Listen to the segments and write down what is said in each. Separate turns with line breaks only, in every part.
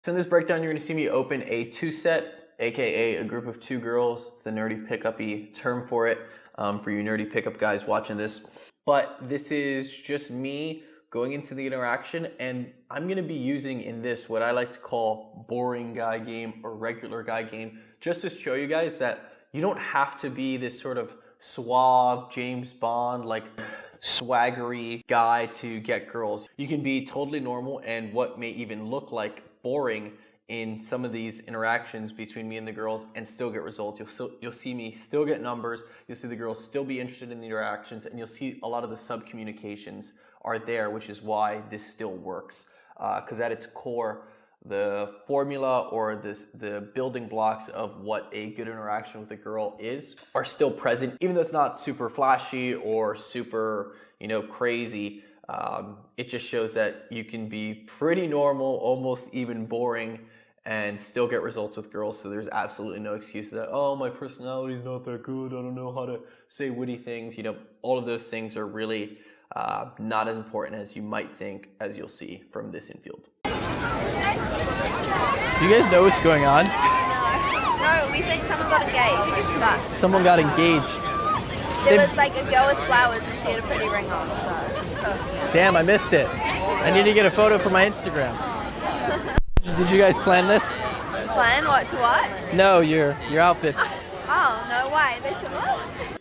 So in this breakdown, you're going to see me open a two-set, aka a group of two girls. It's the nerdy pickup-y term for it, for you nerdy pickup guys watching this. But this is just me going into the interaction, and I'm going to be using in this what I like to call boring guy game or regular guy game, just to show you guys that you don't have to be this sort of suave James Bond, like swaggery guy to get girls. You can be totally normal and what may even look like boring in some of these interactions between me and the girls and still get results. You'll see me still get numbers, you'll see the girls still be interested in the interactions, and you'll see a lot of the sub communications are there, which is why this still works. Because at its core, the formula or the building blocks of what a good interaction with a girl is are still present, even though it's not super flashy or super, crazy. It just shows that you can be pretty normal, almost even boring, and still get results with girls. So there's absolutely no excuse that, oh, my personality's not that good, I don't know how to say witty things. All of those things are really not as important as you might think, as you'll see from this infield.
Do you guys know what's going on?
No, we think someone got engaged. But
Someone got engaged.
there was like a girl with flowers and she had a pretty ring on. So.
Damn, I missed it. I need to get a photo for my Instagram. Did you guys plan this?
Plan what to watch?
No, your outfits.
Oh, no way. They said what?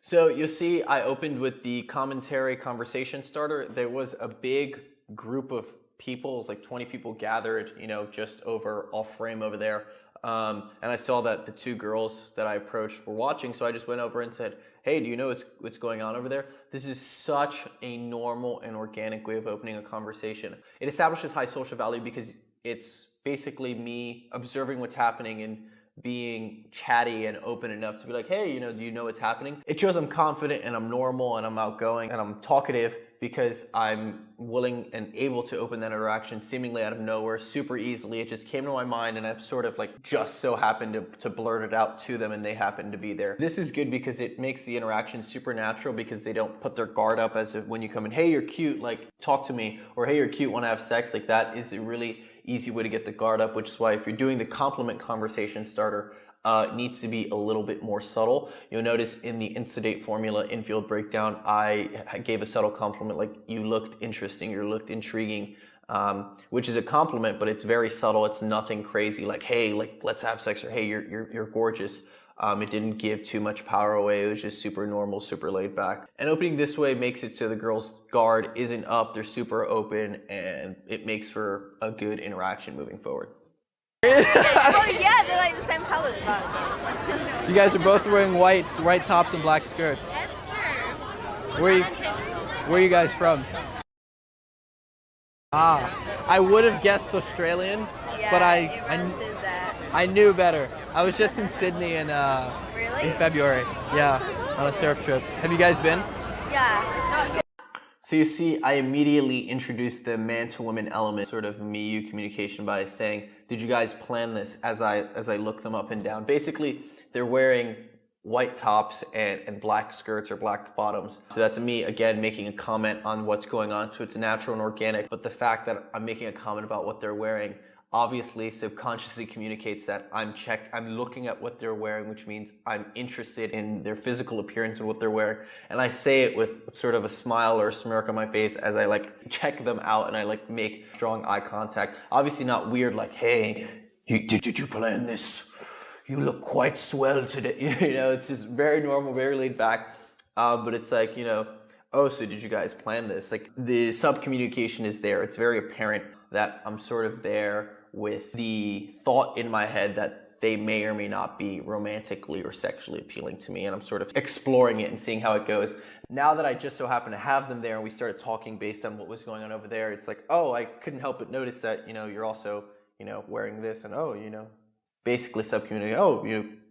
So you'll see I opened with the commentary conversation starter. There was a big group of people, it was like 20 people gathered, just over off frame over there. And I saw that the two girls that I approached were watching, so I just went over and said, hey, do you know what's going on over there? This is such a normal and organic way of opening a conversation. It establishes high social value because it's basically me observing what's happening and being chatty and open enough to be like, hey, do you know what's happening? It shows I'm confident and I'm normal and I'm outgoing and I'm talkative because I'm willing and able to open that interaction seemingly out of nowhere, super easily. It just came to my mind and I've sort of like just so happened to blurt it out to them and they happened to be there. This is good because it makes the interaction super natural because they don't put their guard up as if when you come in, hey, you're cute, like talk to me, or hey, you're cute, want to have sex. Like that is a really easy way to get the guard up, which is why if you're doing the compliment conversation starter, it needs to be a little bit more subtle. You'll notice in the Insta-Date formula infield breakdown, I gave a subtle compliment like you looked interesting, you looked intriguing, which is a compliment, but it's very subtle. It's nothing crazy like, hey, like let's have sex, or hey, you're gorgeous. It didn't give too much power away. It was just super normal, super laid back. And opening this way makes it so the girl's guard isn't up, they're super open, and it makes for a good interaction moving forward.
Oh, yeah, they're like the same colors. But.
You guys are both wearing white tops and black skirts.
That's true.
Where are you guys from? I would have guessed Australian,
Yeah,
but
everyone says that.
I knew better. I was just in Sydney in
Really?
February. Yeah, on a surf trip. Have you guys been?
Yeah. Not
So you see, I immediately introduced the man-to-woman element, sort of me-you communication, by saying, did you guys plan this, as I look them up and down? Basically, they're wearing white tops and black skirts or black bottoms. So that's me, again, making a comment on what's going on. So it's natural and organic, but the fact that I'm making a comment about what they're wearing obviously subconsciously communicates that I'm looking at what they're wearing, which means I'm interested in their physical appearance and what they're wearing. And I say it with sort of a smile or a smirk on my face as I like check them out and I like make strong eye contact. Obviously not weird like, hey, did you plan this? You look quite swell today. It's just very normal, very laid back. But it's like, oh, so did you guys plan this? Like the sub-communication is there. It's very apparent that I'm sort of there with the thought in my head that they may or may not be romantically or sexually appealing to me, and I'm sort of exploring it and seeing how it goes. Now that I just so happen to have them there and we started talking based on what was going on over there, it's like, oh, I couldn't help but notice that, you're also, wearing this, and oh, basically sub-communicating, oh,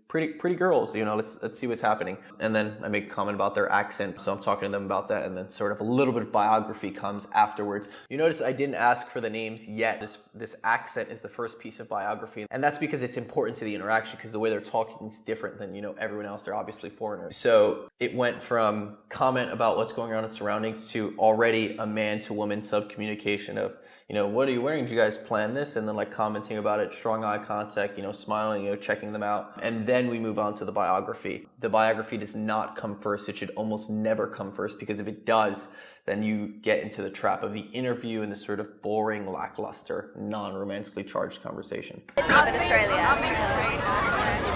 pretty girls, let's see what's happening. And then I make a comment about their accent, so I'm talking to them about that, and then sort of a little bit of biography comes afterwards. You notice I didn't ask for the names yet. This accent is the first piece of biography, and that's because it's important to the interaction, because the way they're talking is different than, everyone else. They're obviously foreigners. So it went from comment about what's going on in surroundings to already a man-to-woman sub-communication of, what are you wearing? Did you guys plan this? And then like commenting about it, strong eye contact, smiling, checking them out. And then we move on to the biography. The biography does not come first. It should almost never come first, because if it does, then you get into the trap of the interview and the sort of boring, lackluster, non-romantically charged conversation.
I've been in Australia.
I've been to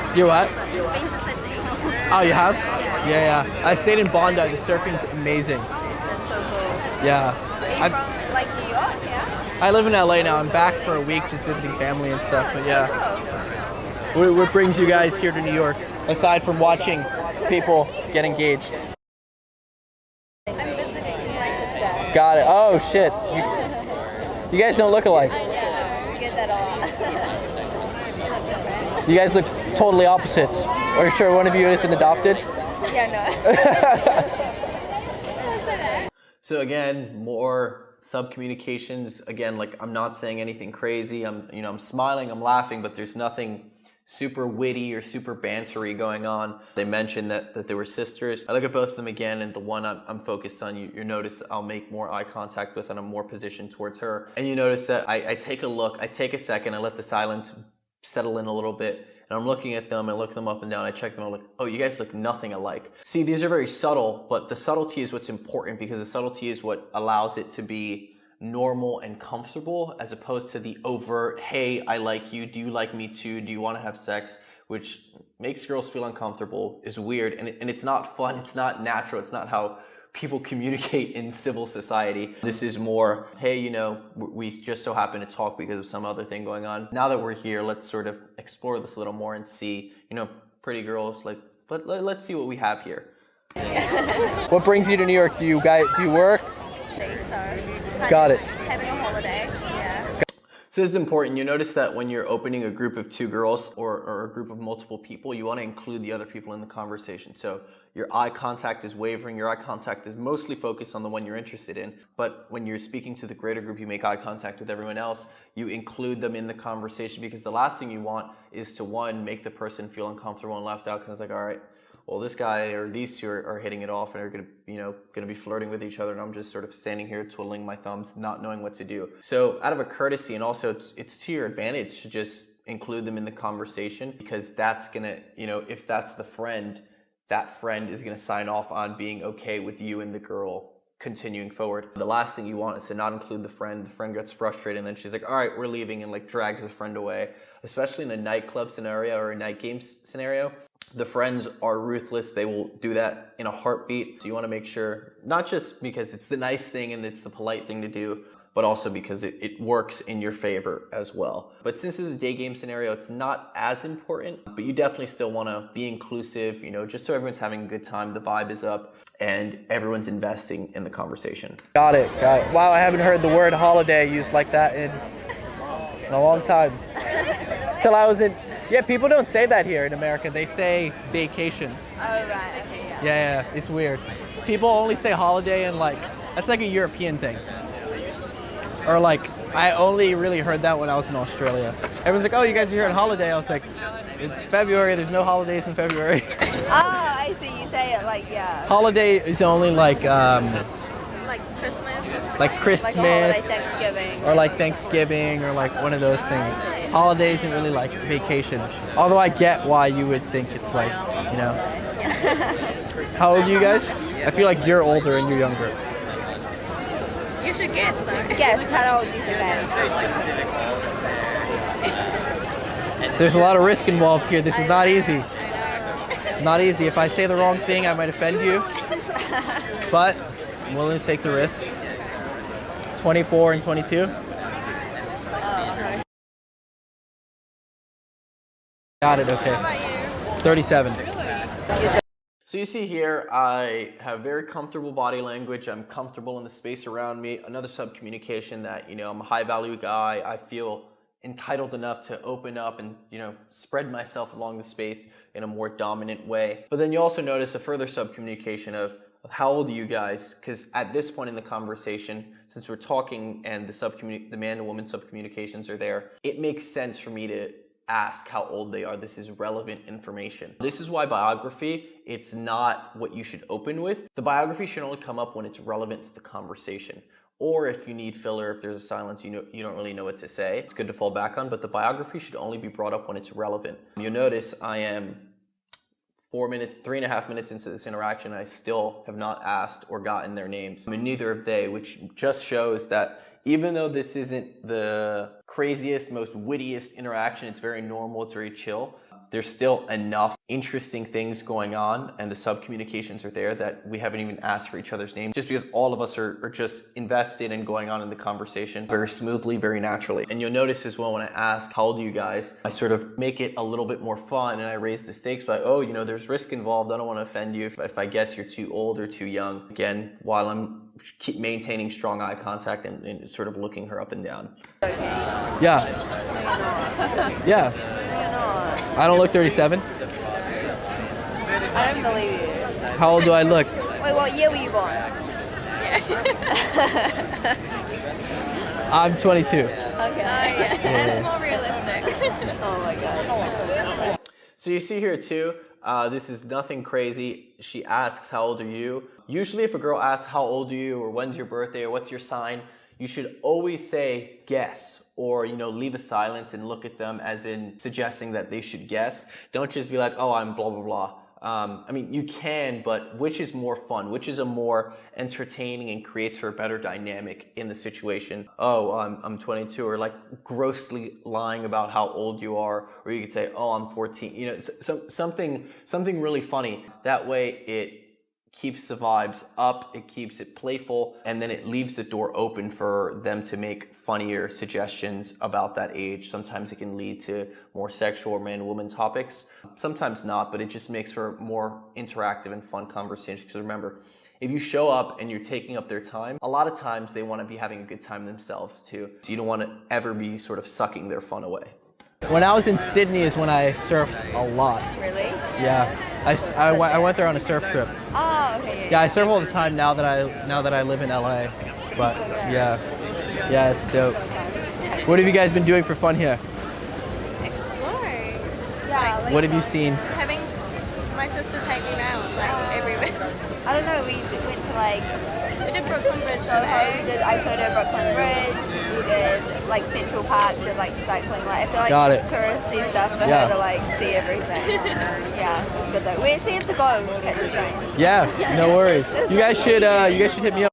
Sydney.
You what?
Been to Sydney.
Oh, you have? Yeah. I stayed in Bondi. The surfing's amazing.
That's so cool.
Yeah.
Are you from like New York? Yeah.
I live in LA now. I'm back for a week just visiting family and stuff. But yeah. What brings you guys here to New York, aside from watching people get engaged?
I'm visiting my sister.
Got it. Oh, shit. You guys don't look alike.
I know. We get that a lot.
You guys look totally opposites. Are you sure one of you isn't adopted?
Yeah, no.
So more sub-communications. Again, like I'm not saying anything crazy. I'm smiling, I'm laughing, but there's nothing super witty or super bantery going on. They mentioned that they were sisters. I look at both of them again, and the one I'm focused on, you notice I'll make more eye contact with, and I'm more positioned towards her. And you notice that I take a look, I take a second, I let the silence settle in a little bit, and I'm looking at them, I look them up and down, I check them, I'm like, oh, you guys look nothing alike. See, these are very subtle, but the subtlety is what's important, because the subtlety is what allows it to be normal and comfortable, as opposed to the overt, hey, I like you, do you like me too, do you want to have sex, which makes girls feel uncomfortable, is weird, and it's not fun, it's not natural, it's not how people communicate in civil society. This is more, hey, we just so happen to talk because of some other thing going on. Now that we're here, let's sort of explore this a little more and see, pretty girls, but let's see what we have here.
What brings you to New York? Do you work?
So,
Got it.
having a holiday. Yeah.
So it's important. You notice that when you're opening a group of two girls or a group of multiple people, you want to include the other people in the conversation. So your eye contact is wavering. Your eye contact is mostly focused on the one you're interested in. But when you're speaking to the greater group, you make eye contact with everyone else. You include them in the conversation, because the last thing you want is to, one, make the person feel uncomfortable and left out, because it's like, all right, well, this guy or these two are hitting it off and are gonna be flirting with each other, and I'm just sort of standing here twiddling my thumbs, not knowing what to do. So out of a courtesy, and also it's to your advantage to just include them in the conversation, because that's gonna, if that's the friend, that friend is gonna sign off on being okay with you and the girl continuing forward. The last thing you want is to not include the friend. The friend gets frustrated, and then she's like, all right, we're leaving, and like drags the friend away. Especially in a nightclub scenario or a night game scenario, the friends are ruthless. They will do that in a heartbeat. So you want to make sure, not just because it's the nice thing and it's the polite thing to do, but also because it works in your favor as well. But since it's a day game scenario, it's not as important, but you definitely still want to be inclusive, just so everyone's having a good time, the vibe is up, and everyone's investing in the conversation.
Got it. Wow, I haven't heard the word holiday used like that in a long time. Till I was in... Yeah, people don't say that here in America. They say vacation.
Oh, right. Okay, yeah.
Yeah, it's weird. People only say holiday, and that's like a European thing. Or I only really heard that when I was in Australia. Everyone's like, oh, you guys are here on holiday. I was like, it's February. There's no holidays in February.
Oh, I see. You say it yeah.
Holiday is only
Like Christmas.
like Christmas,
Thanksgiving.
or Thanksgiving, or one of those things. Holiday isn't really like vacation. Although I get why you would think it's How old are you guys? I feel like you're older and you're younger.
You should guess though.
Guess, how old do you think I am?
There's a lot of risk involved here. This is not easy. It's not easy. If I say the wrong thing, I might offend you. But I'm willing to take the risk. 24 and 22. Got it, okay.
How about you?
37.
So you see here, I have very comfortable body language. I'm comfortable in the space around me. Another sub-communication that, I'm a high-value guy. I feel entitled enough to open up and, spread myself along the space in a more dominant way. But then you also notice a further sub-communication of how old are you guys? Because at this point in the conversation, since we're talking and the man and woman sub-communications are there, it makes sense for me to ask how old they are. This is relevant information. This is why biography, it's not what you should open with. The biography should only come up when it's relevant to the conversation. Or if you need filler, if there's a silence, you don't really know what to say, it's good to fall back on, but the biography should only be brought up when it's relevant. You'll notice I am 3.5 minutes into this interaction, and I still have not asked or gotten their names. I mean, neither have they, which just shows that even though this isn't the craziest, most wittiest interaction, it's very normal, it's very chill, there's still enough interesting things going on and the sub-communications are there that we haven't even asked for each other's names, just because all of us are just invested in going on in the conversation very smoothly, very naturally. And you'll notice as well when I ask, how old are you guys? I sort of make it a little bit more fun and I raise the stakes by, oh, you know, there's risk involved. I don't want to offend you if I guess you're too old or too young. Again, while I'm keep maintaining strong eye contact and sort of looking her up and down.
Yeah. Yeah. I don't look 37.
I don't believe you.
How old do I look?
Wait, what year were you born?
I'm 22.
Okay.
Yeah, that's more realistic.
Oh my god.
So you see here too, this is nothing crazy. She asks, how old are you? Usually if a girl asks, how old are you, or when's your birthday, or what's your sign, you should always say, guess, or, you know, leave a silence and look at them as in suggesting that they should guess. Don't just be like, oh, I'm blah, blah, blah. I mean, you can, but which is more fun? Which is a more entertaining and creates for a better dynamic in the situation? Oh, I'm 22, or like grossly lying about how old you are, or you could say, oh, I'm 14. You know, something really funny. That way it keeps the vibes up, it keeps it playful, and then it leaves the door open for them to make funnier suggestions about that age. Sometimes it can lead to more sexual or man-woman topics. Sometimes not, but it just makes for more interactive and fun conversation. Because remember, if you show up and you're taking up their time, a lot of times they want to be having a good time themselves too. So you don't want to ever be sort of sucking their fun away.
When I was in Sydney is when I surfed a lot.
Really?
Yeah. I went there on a surf trip.
Oh, okay.
Yeah, I surf all the time now that I live in LA. But yeah, it's dope. What have you guys been doing for fun here?
Exploring.
Yeah. Like,
What have you seen?
Having my sister take me around, like, everywhere.
I don't know. We went to like
We did Brooklyn Bridge
Soho. We
today.
did. I showed her Brooklyn Bridge. We did like Central Park. Did like cycling. Like I feel like
Got it.
touristy stuff for
Yeah.
her to like see everything. Yeah, it was good though. We actually have to go catch the train.
Yeah, no worries. You guys should hit me up.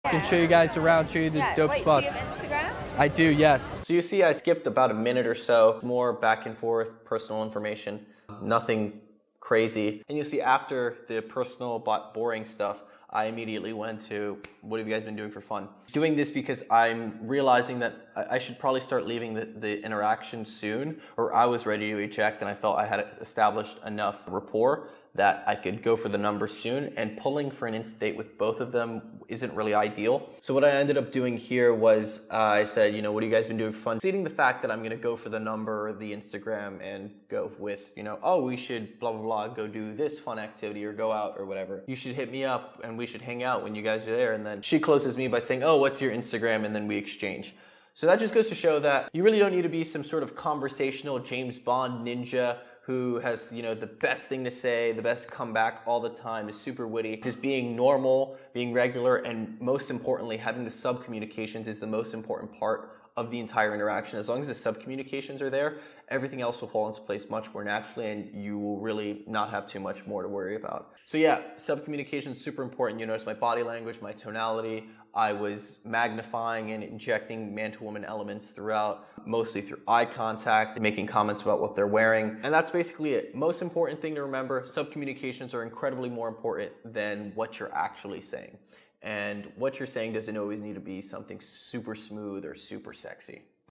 I can show you guys around, show you the
Yeah.
dope
Wait,
spots.
do you have Instagram?
I do, yes.
So you see I skipped about a minute or so, more back and forth, personal information, nothing crazy. And you see after the personal but boring stuff, I immediately went to, what have you guys been doing for fun? Doing this because I'm realizing that I should probably start leaving the interaction soon, or I was ready to eject and I felt I had established enough rapport that I could go for the number soon, and pulling for an instant date with both of them isn't really ideal. So what I ended up doing here was I said, you know, what have you guys been doing for fun? Conceding the fact that I'm gonna go for the number or the Instagram and go with, you know, oh, we should blah, blah, blah, go do this fun activity or go out or whatever. You should hit me up and we should hang out when you guys are there. And then she closes me by saying, oh, what's your Instagram? And then we exchange. So that just goes to show that you really don't need to be some sort of conversational James Bond ninja who has, you know, the best thing to say, the best comeback all the time, is super witty. Just being normal, being regular, and most importantly, having the sub-communications is the most important part of the entire interaction. As long as the sub-communications are there, everything else will fall into place much more naturally, and you will really not have too much more to worry about. So yeah, sub-communication is super important. You notice my body language, my tonality. I was magnifying and injecting man-to-woman elements throughout, mostly through eye contact, making comments about what they're wearing. And that's basically it. Most important thing to remember, sub-communications are incredibly more important than what you're actually saying. And what you're saying doesn't always need to be something super smooth or super sexy.